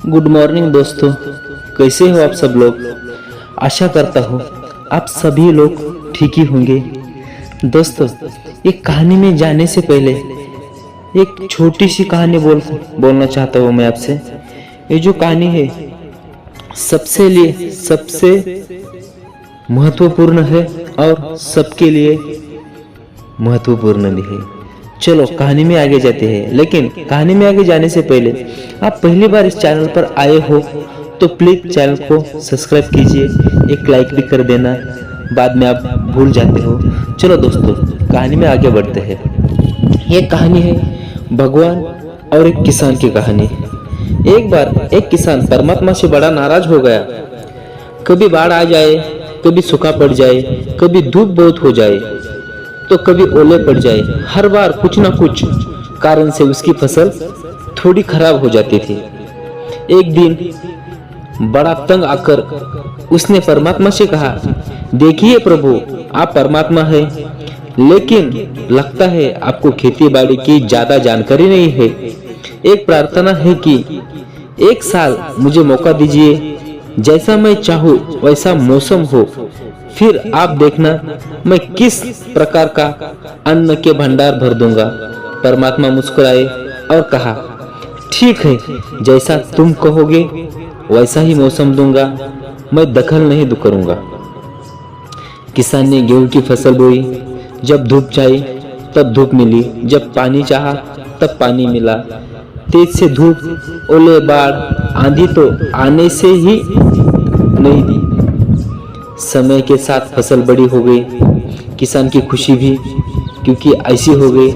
Good morning दोस्तों, कैसे हो आप सब लोग। आशा करता हूँ आप सभी लोग ठीक ही होंगे। दोस्तों, एक कहानी में जाने से पहले एक छोटी सी कहानी बोलना चाहता हूँ मैं आपसे। ये जो कहानी है सबसे महत्वपूर्ण है और सबके लिए महत्वपूर्ण भी है। चलो कहानी में आगे जाते हैं, लेकिन कहानी में आगे जाने से पहले आप पहली बार इस चैनल पर आए हो तो प्लीज चैनल को सब्सक्राइब कीजिए, एक लाइक भी कर देना, बाद में आप भूल जाते हो। चलो दोस्तों, कहानी में आगे बढ़ते हैं। ये कहानी है भगवान और एक किसान की कहानी। एक बार एक किसान परमात्मा से बड़ा नाराज हो गया। कभी बाढ़ आ जाए, कभी सूखा पड़ जाए, कभी धूप बहुत हो जाए तो कभी ओले पड़ जाए। हर बार कुछ ना कुछ कारण से उसकी फसल थोड़ी खराब हो जाती थी। एक दिन बड़ा तंग आकर उसने परमात्मा से कहा, देखिए प्रभु, आप परमात्मा है, लेकिन लगता है आपको खेती बाड़ी की ज्यादा जानकारी नहीं है। एक प्रार्थना है कि एक साल मुझे मौका दीजिए, जैसा मैं चाहूँ वैसा मौसम हो, फिर आप देखना मैं किस प्रकार का अन्न के भंडार भर दूंगा। परमात्मा मुस्कुराए और कहा, ठीक है, जैसा तुम कहोगे वैसा ही मौसम दूंगा, मैं दखल नहीं करूंगा। किसान ने गेहूं की फसल बोई। जब धूप चाहिए तब धूप मिली, जब पानी चाहा तब पानी मिला। तेज से धूप, ओले, बाढ़, आंधी तो आने से ही नहीं दी। समय के साथ फसल बड़ी हो गई। किसान की खुशी भी क्योंकि ऐसी हो गई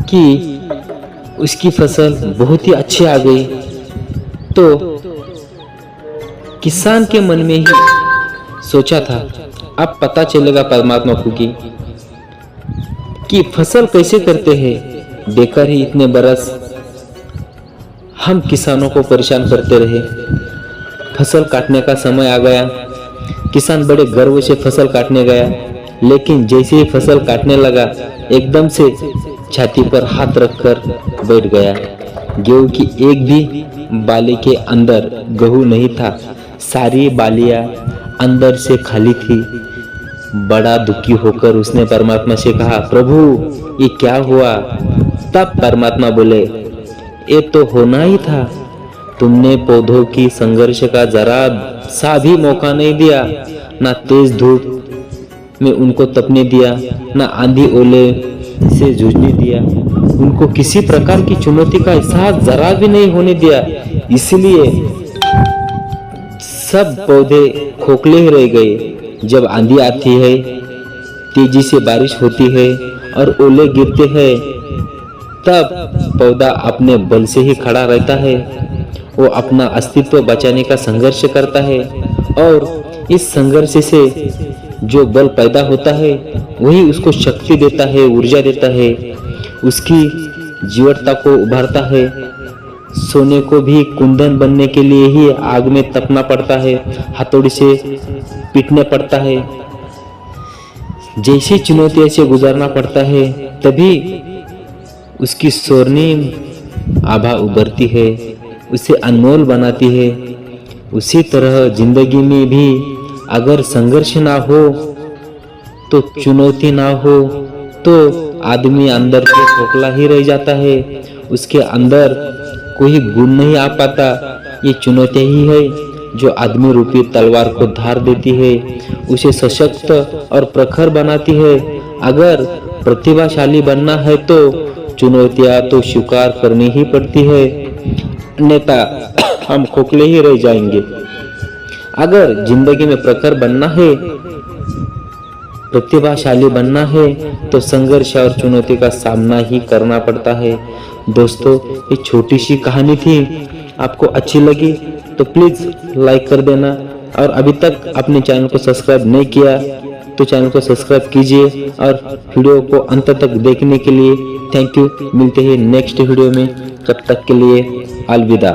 कि उसकी फसल बहुत ही अच्छी आ गई। तो किसान के मन में ही सोचा था, अब पता चलेगा परमात्मा को कि फसल कैसे करते हैं। बेकार ही इतने बरस हम किसानों को परेशान करते रहे। फसल काटने का समय आ गया। किसान बड़े गर्व से फसल काटने गया, लेकिन जैसे ही फसल काटने लगा एकदम से छाती पर हाथ रखकर बैठ गया। गेहूं की एक भी बाली के अंदर गेहूं नहीं था, सारी बालियां अंदर से खाली थी। बड़ा दुखी होकर उसने परमात्मा से कहा, प्रभु ये क्या हुआ। तब परमात्मा बोले, ये तो होना ही था, तुमने पौधों की संघर्ष का जरा सा भी मौका नहीं दिया। ना तेज धूप में उनको तपने दिया, ना आंधी ओले से जूझने दिया। उनको किसी प्रकार की चुनौती का एहसास जरा भी नहीं होने दिया। इसलिए सब पौधे खोखले ही रह गए। जब आंधी आती है, तेजी से बारिश होती है और ओले गिरते हैं, तब पौधा अपने बल से ही खड़ा रहता है। वो अपना अस्तित्व बचाने का संघर्ष करता है और इस संघर्ष से जो बल पैदा होता है वही उसको शक्ति देता है, ऊर्जा देता है, उसकी जीवटता को उभारता है। सोने को भी कुंदन बनने के लिए ही आग में तपना पड़ता है, हथौड़ी से पीटने पड़ता है। जैसी चुनौतियों से गुजरना पड़ता है तभी उसकी स्वर्णिम आभा उभरती है, उसे अनमोल बनाती है। उसी तरह जिंदगी में भी अगर संघर्ष ना हो तो चुनौती ना हो तो आदमी अंदर से खोखला ही रह जाता है, उसके अंदर कोई गुण नहीं आ पाता। ये चुनौती ही है जो आदमी रूपी तलवार को धार देती है, उसे सशक्त और प्रखर बनाती है। अगर प्रतिभाशाली बनना है तो चुनौतियां तो स्वीकार करनी ही पड़ती है, अन्यथा हम खोखले ही रह जाएंगे। अगर जिंदगी में प्रखर बनना है, प्रतिभाशाली बनना है तो संघर्ष और चुनौती का सामना ही करना पड़ता है। दोस्तों, ये छोटी सी कहानी थी, आपको अच्छी लगी तो प्लीज लाइक कर देना, और अभी तक अपने चैनल को सब्सक्राइब नहीं किया तो चैनल को सब्सक्राइब कीजिए और वीडियो को अंत तक देखने के लिए थैंक यू। मिलते हैं नेक्स्ट वीडियो में, तब तक के लिए अलविदा।